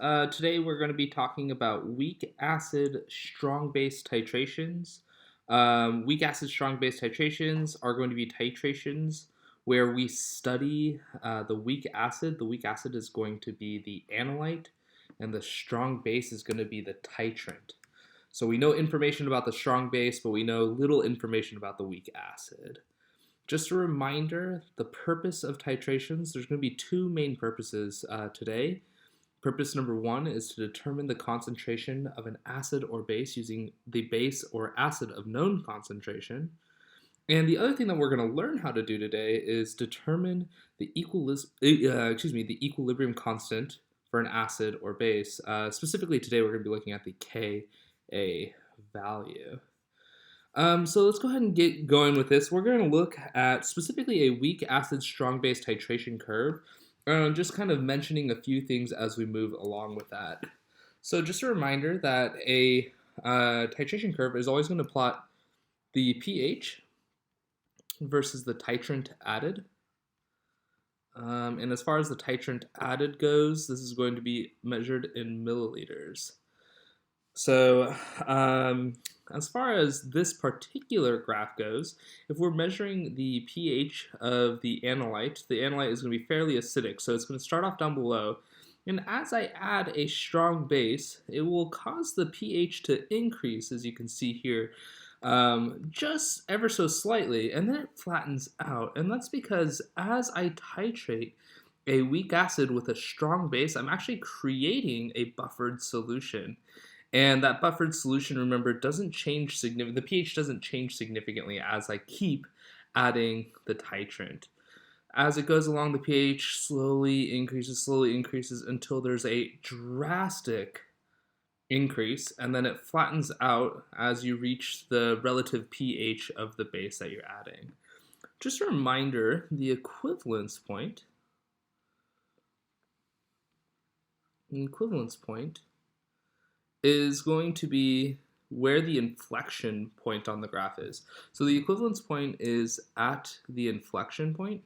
Today we're going to be talking about weak acid strong base titrations. Weak acid strong base titrations are going to be titrations where we study the weak acid. The weak acid is going to be the analyte, and the strong base is going to be the titrant. So we know information about the strong base, but we know little information about the weak acid. Just a reminder, the purpose of titrations, there's going to be two main purposes today. Purpose number one is to determine the concentration of an acid or base using the base or acid of known concentration. And the other thing that we're going to learn how to do today is determine the the equilibrium constant for an acid or base. Specifically today, we're going to be looking at the Ka value. So let's go ahead and get going with this. We're going to look at specifically a weak acid strong base titration curve. Just kind of mentioning a few things as we move along with that. So just a reminder that a titration curve is always going to plot the pH versus the titrant added. And as far as the titrant added goes, this is going to be measured in milliliters. So as far as this particular graph goes, if we're measuring the pH of the analyte is going to be fairly acidic, so it's going to start off down below. And as I add a strong base, it will cause the pH to increase, as you can see here, just ever so slightly, and then it flattens out. And that's because as I titrate a weak acid with a strong base, I'm actually creating a buffered solution. And that buffered solution, remember, doesn't change the pH doesn't change significantly as I keep adding the titrant. As it goes along, the pH slowly increases until there's a drastic increase, and then it flattens out as you reach the relative pH of the base that you're adding. Just a reminder, the equivalence point is going to be where the inflection point on the graph is. So the equivalence point is at the inflection point.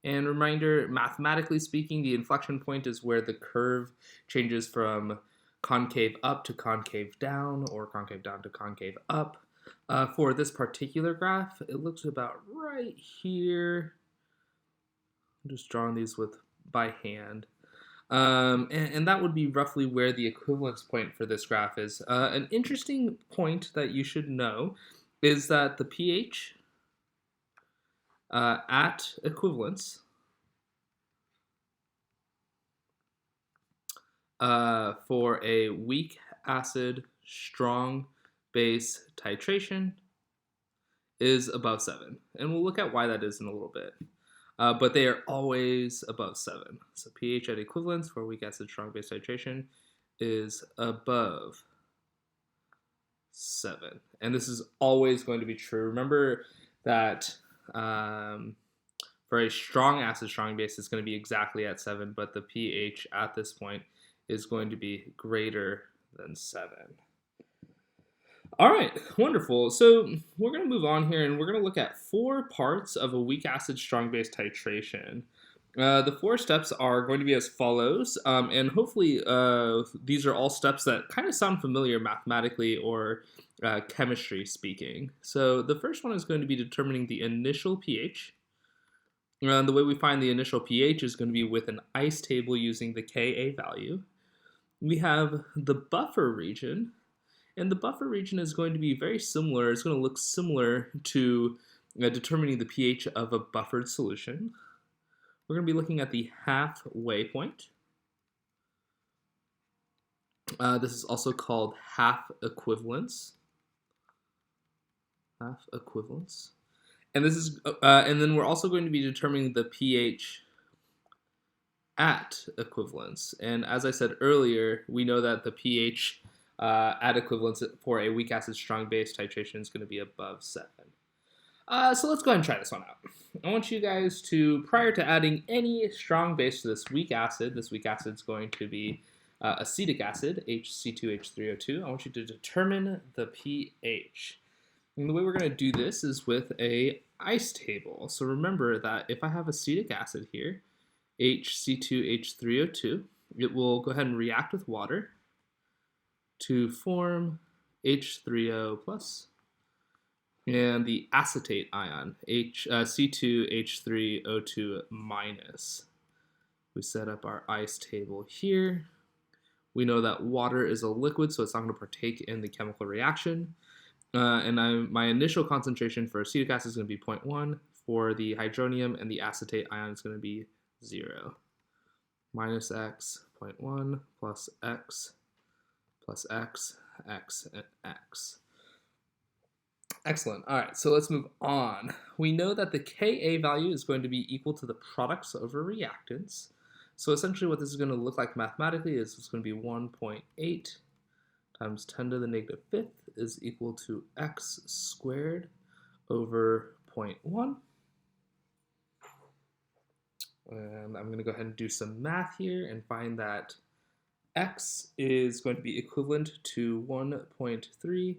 And reminder, mathematically speaking, the inflection point is where the curve changes from concave up to concave down, or concave down to concave up. For this particular graph, it looks about right here. I'm just drawing these by hand. And that would be roughly where the equivalence point for this graph is. An interesting point that you should know is that the pH at equivalence for a weak acid strong base titration is above 7. And we'll look at why that is in a little bit. But they are always above 7. So pH at equivalence for weak acid strong base titration is above 7. And this is always going to be true. Remember that for a strong acid strong base, it's going to be exactly at 7, but the pH at this point is going to be greater than 7. All right, wonderful. So we're going to move on here, and we're going to look at 4 parts of a weak acid strong base titration. The 4 steps are going to be as follows, and hopefully these are all steps that kind of sound familiar mathematically or chemistry speaking. So the first one is going to be determining the initial pH. The way we find the initial pH is going to be with an ice table using the Ka value. We have the buffer region. And the buffer region is going to be very similar. It's going to look similar to determining the pH of a buffered solution. We're going to be looking at the halfway point. This is also called half-equivalence. Half-equivalence. And this is, and then we're also going to be determining the pH at equivalence. And as I said earlier, we know that the pH at equivalence for a weak acid strong base titration is going to be above 7. So let's go ahead and try this one out. I want you guys to, prior to adding any strong base to this weak acid is going to be acetic acid, HC2H3O2. I want you to determine the pH. And the way we're going to do this is with a ice table. So remember that if I have acetic acid here, HC2H3O2. It will go ahead and react with water to form H3O plus and the acetate ion, C2H3O2 minus. We set up our ice table here. We know that water is a liquid, so it's not going to partake in the chemical reaction. My initial concentration for acetic acid is going to be 0.1. For the hydronium and the acetate ion is going to be 0. Minus x, 0.1, plus x, x, and x. Excellent. All right, so let's move on. We know that the Ka value is going to be equal to the products over reactants. So essentially what this is going to look like mathematically is it's going to be 1.8 times 10 to the negative fifth is equal to x squared over 0.1. And I'm going to go ahead and do some math here and find that x is going to be equivalent to 1.3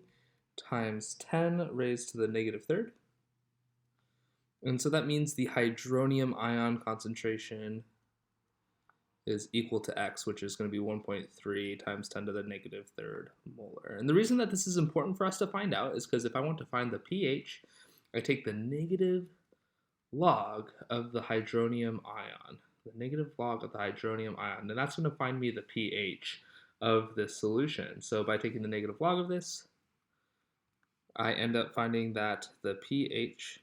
times 10 raised to the negative third. And so that means the hydronium ion concentration is equal to x, which is going to be 1.3 times 10 to the negative third molar. And the reason that this is important for us to find out is because if I want to find the pH, I take the negative log of the hydronium ion, and that's going to find me the pH of this solution. So by taking the negative log of this, I end up finding that the pH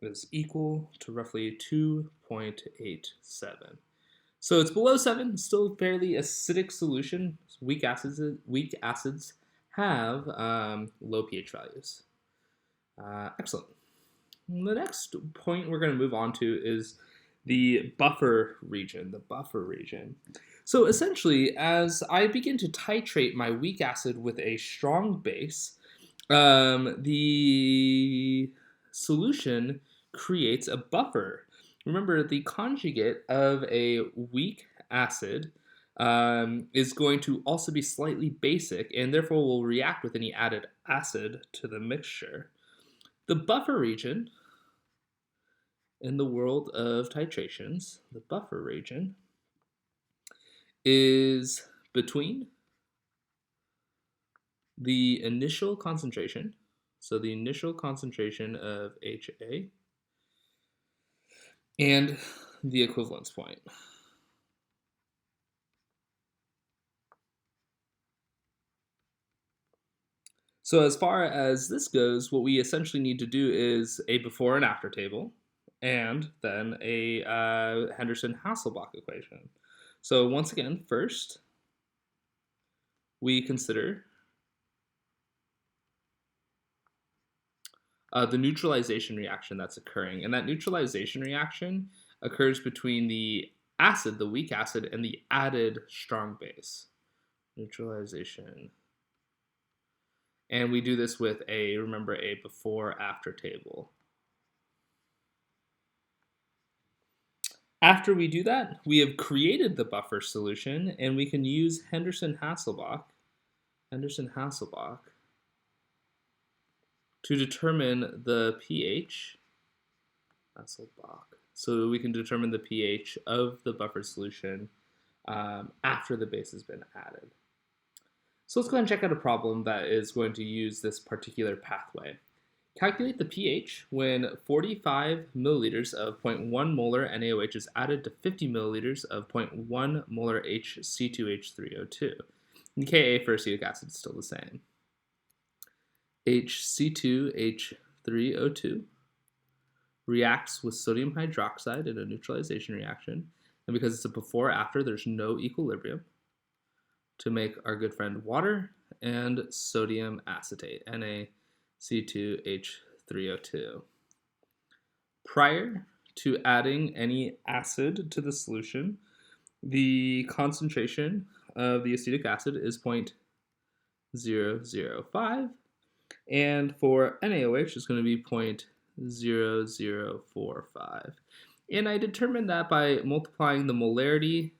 is equal to roughly 2.87. So it's below 7, still fairly acidic solution. Weak acids have low pH values. Excellent. The next point we're going to move on to is the buffer region. So essentially, as I begin to titrate my weak acid with a strong base, the solution creates a buffer. Remember, the conjugate of a weak acid is going to also be slightly basic and therefore will react with any added acid to the mixture. The buffer region in the world of titrations, the buffer region is between the initial concentration, so the initial concentration of HA, and the equivalence point. So as far as this goes, what we essentially need to do is a before and after table, and then a Henderson-Hasselbalch equation. So once again, first, we consider the neutralization reaction that's occurring. And that neutralization reaction occurs between the acid, the weak acid, and the added strong base. Neutralization. And we do this with remember, a before-after table. After we do that, we have created the buffer solution, and we can use Henderson-Hasselbalch to determine the pH. So we can determine the pH of the buffer solution after the base has been added. So let's go ahead and check out a problem that is going to use this particular pathway. Calculate the pH when 45 milliliters of 0.1 molar NaOH is added to 50 milliliters of 0.1 molar HC2H3O2. And Ka for acetic acid is still the same. HC2H3O2 reacts with sodium hydroxide in a neutralization reaction, and because it's a before-after, there's no equilibrium, to make our good friend water and sodium acetate, NaC2H3O2. Prior to adding any acid to the solution, the concentration of the acetic acid is 0.005, and for NaOH it's going to be 0.0045. And I determined that by multiplying the molarity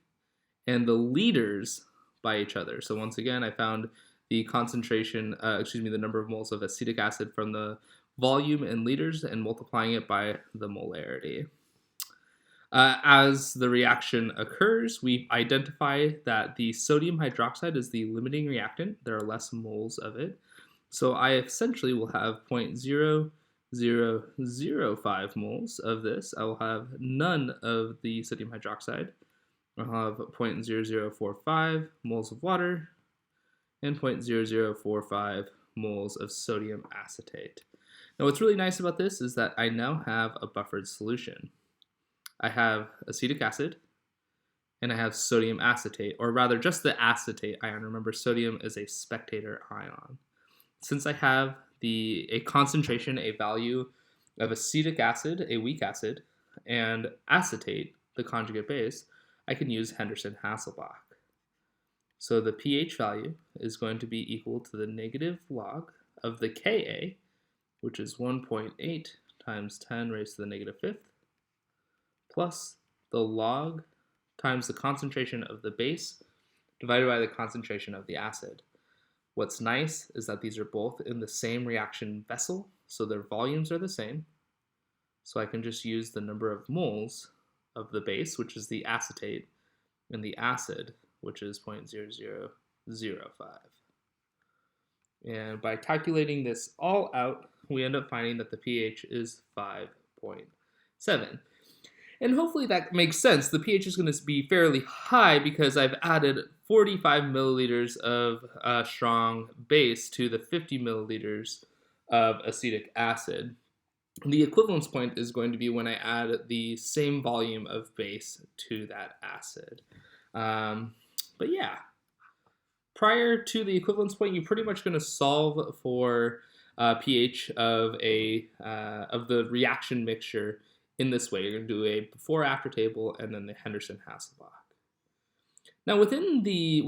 and the liters by each other. So once again, I found the concentration, the number of moles of acetic acid from the volume in liters and multiplying it by the molarity. As the reaction occurs, we identify that the sodium hydroxide is the limiting reactant. There are less moles of it. So I essentially will have 0.0005 moles of this. I will have none of the sodium hydroxide. I'll have 0.0045 moles of water and 0.0045 moles of sodium acetate. Now what's really nice about this is that I now have a buffered solution. I have acetic acid and I have sodium acetate, or rather just the acetate ion. Remember, sodium is a spectator ion. Since I have a concentration, a value of acetic acid, a weak acid, and acetate, the conjugate base, I can use Henderson-Hasselbalch. So the pH value is going to be equal to the negative log of the Ka, which is 1.8 times 10 raised to the negative fifth, plus the log times the concentration of the base divided by the concentration of the acid. What's nice is that these are both in the same reaction vessel, so their volumes are the same. So I can just use the number of moles of the base, which is the acetate, and the acid, which is 0.0005. And by calculating this all out, we end up finding that the pH is 5.7. And hopefully that makes sense. The pH is going to be fairly high because I've added 45 milliliters of strong base to the 50 milliliters of acetic acid. The equivalence point is going to be when I add the same volume of base to that acid. But yeah, prior to the equivalence point, you're pretty much going to solve for pH of the reaction mixture in this way. You're going to do a before-after table and then the Henderson-Hasselbalch. Now within the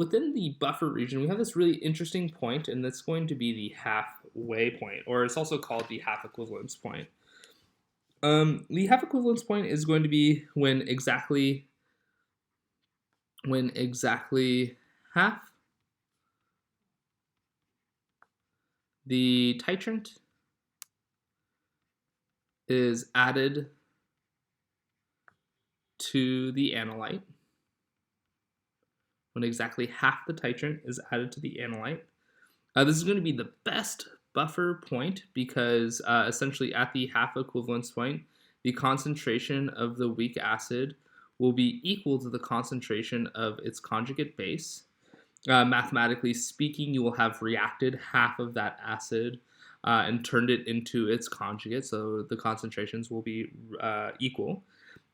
buffer region, we have this really interesting point, and that's going to be the halfway point, or it's also called the half-equivalence point. The half-equivalence point is going to be when exactly half the titrant is added to the analyte. When exactly half the titrant is added to the analyte. This is going to be the best buffer point because essentially at the half equivalence point, the concentration of the weak acid will be equal to the concentration of its conjugate base. Mathematically speaking, you will have reacted half of that acid and turned it into its conjugate, so the concentrations will be equal.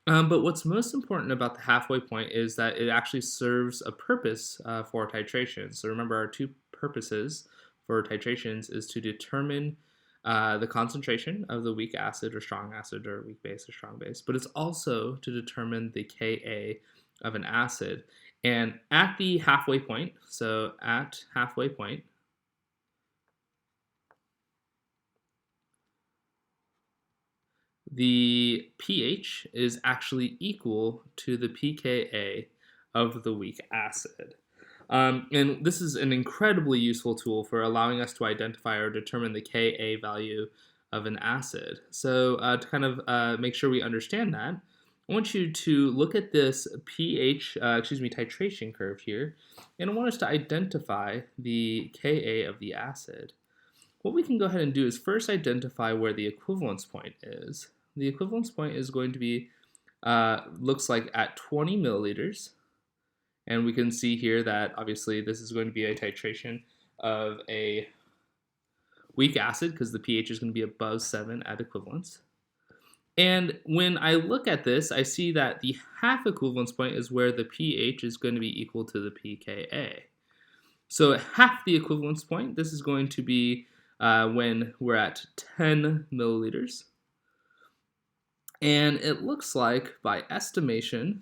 But what's most important about the halfway point is that it actually serves a purpose for titration. So remember, our two purposes for titrations is to determine the concentration of the weak acid or weak base or strong base, but it's also to determine the Ka of an acid. And at the halfway point, so at halfway point, the pH is actually equal to the pKa of the weak acid. And this is an incredibly useful tool for allowing us to identify or determine the Ka value of an acid. So to kind of make sure we understand that, I want you to look at this titration curve here, and I want us to identify the Ka of the acid. What we can go ahead and do is first identify where the equivalence point is. The equivalence point is going to be, looks like at 20 milliliters. And we can see here that obviously this is going to be a titration of a weak acid because the pH is going to be above 7 at equivalence. And when I look at this, I see that the half equivalence point is where the pH is going to be equal to the pKa. So at half the equivalence point, this is going to be when we're at 10 milliliters. And it looks like, by estimation,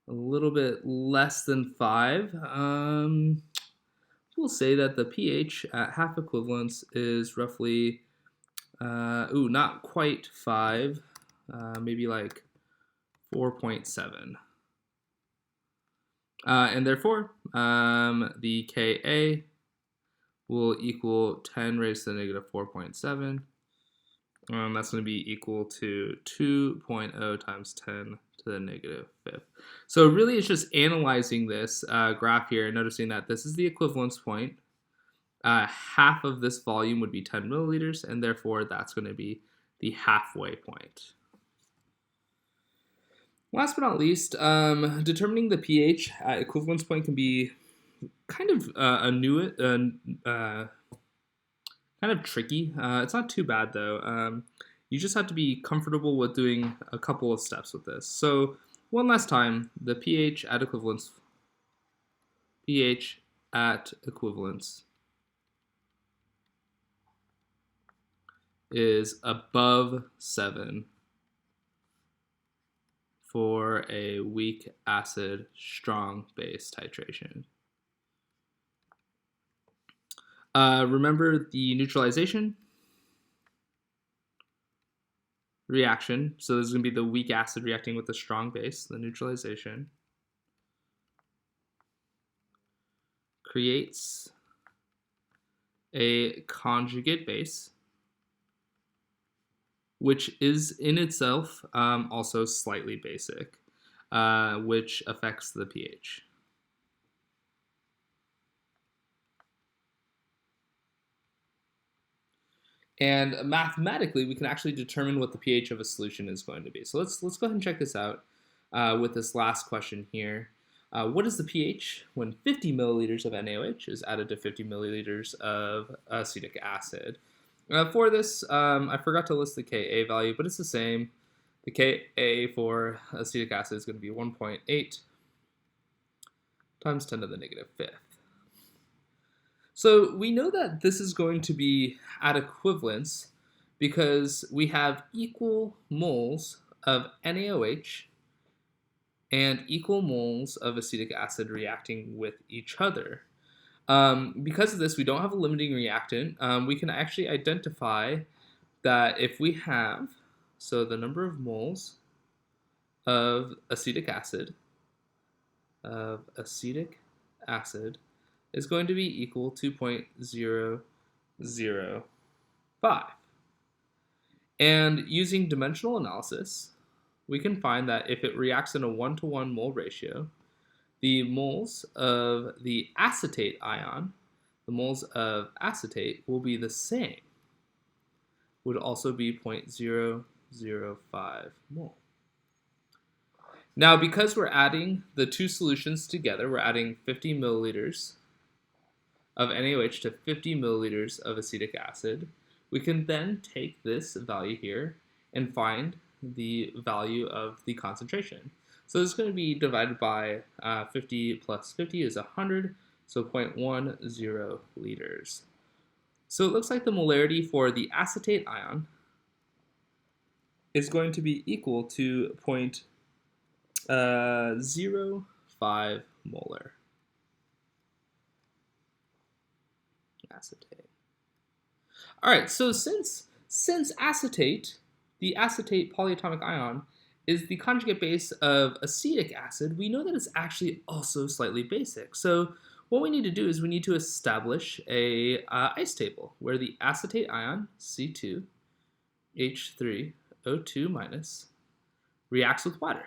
a little bit less than 5. We'll say that the pH at half equivalence is roughly, not quite 5, maybe like 4.7. And therefore, the Ka will equal 10 raised to the negative 4.7. That's going to be equal to 2.0 times 10 to the negative fifth. So really it's just analyzing this graph here and noticing that this is the equivalence point. Half of this volume would be 10 milliliters, and therefore that's going to be the halfway point. Last but not least, determining the pH at equivalence point can be kind of kind of tricky. It's not too bad though. You just have to be comfortable with doing a couple of steps with this. So one last time, the pH at equivalence is above 7 for a weak acid, strong base titration. Remember the neutralization reaction. So this is going to be the weak acid reacting with the strong base. The neutralization creates a conjugate base, which is in itself also slightly basic, which affects the pH. And mathematically, we can actually determine what the pH of a solution is going to be. So let's go ahead and check this out with this last question here. What is the pH when 50 milliliters of NaOH is added to 50 milliliters of acetic acid? For this, I forgot to list the Ka value, but it's the same. The Ka for acetic acid is going to be 1.8 times 10 to the negative fifth. So we know that this is going to be at equivalence because we have equal moles of NaOH and equal moles of acetic acid reacting with each other. Because of this, we don't have a limiting reactant. We can actually identify that if we have, so the number of moles of acetic acid is going to be equal to 0.005. And using dimensional analysis, we can find that if it reacts in a 1-to-1 mole ratio, the moles of the acetate ion, the moles of acetate will be the same, would also be 0.005 mole. Now, because we're adding the two solutions together, we're adding 50 milliliters of NaOH to 50 milliliters of acetic acid, we can then take this value here and find the value of the concentration. So this is going to be divided by 50 plus 50 is 100, so 0.10 liters. So it looks like the molarity for the acetate ion is going to be equal to 0.05 molar. Acetate. All right, so since acetate, the acetate polyatomic ion, is the conjugate base of acetic acid, we know that it's actually also slightly basic. So what we need to do is we need to establish a ice table where the acetate ion, C2H3O2-, reacts with water.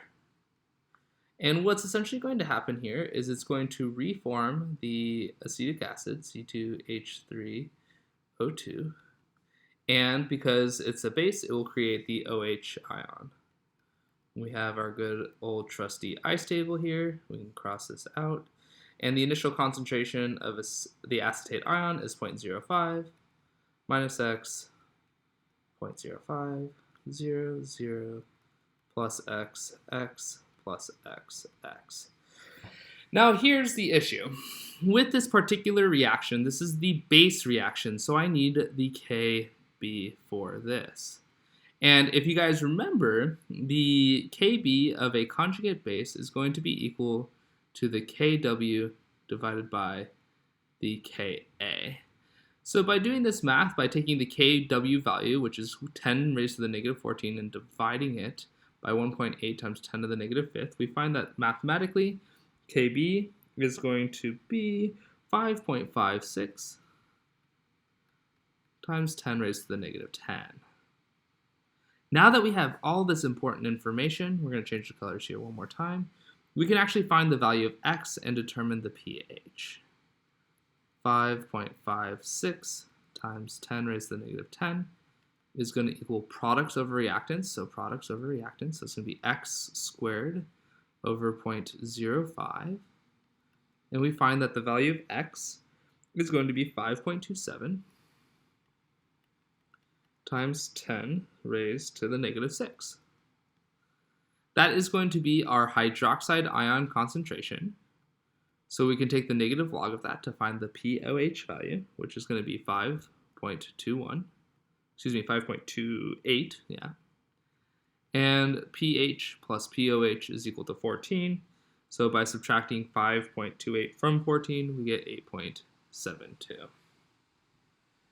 And what's essentially going to happen here is it's going to reform the acetic acid, C2H3O2, and because it's a base, it will create the OH ion. We have our good old trusty ice table here. We can cross this out. And the initial concentration of the acetate ion is 0.05 minus X, 0.05, 0, 0, plus X, X, plus X, X. Now here's the issue. With this particular reaction, this is the base reaction, so I need the Kb for this. And if you guys remember, the Kb of a conjugate base is going to be equal to the Kw divided by the Ka. So by doing this math, by taking the Kw value, which is 10 raised to the negative 14, and dividing it by 1.8 times 10 to the negative fifth, we find that mathematically Kb is going to be 5.56 times 10 raised to the negative 10. Now that we have all this important information, we're going to change the colors here one more time. We can actually find the value of x and determine the pH. 5.56 times 10 raised to the negative 10 is going to equal products over reactants. So products over reactants, so it's going to be x squared over 0.05. And we find that the value of x is going to be 5.27 times 10 raised to the negative 6. That is going to be our hydroxide ion concentration. So we can take the negative log of that to find the POH value, which is going to be 5.28, yeah. And pH plus POH is equal to 14. So by subtracting 5.28 from 14, we get 8.72.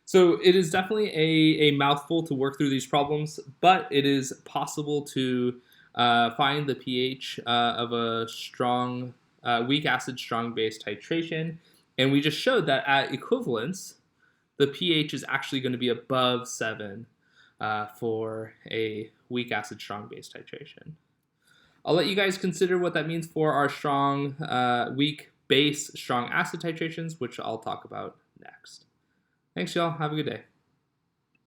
So it is definitely a mouthful to work through these problems, but it is possible to find the pH of a strong, weak acid, strong base titration. And we just showed that at equivalence, the pH is actually going to be above 7 for a weak acid, strong base titration. I'll let you guys consider what that means for our strong, weak base, strong acid titrations, which I'll talk about next. Thanks, y'all. Have a good day.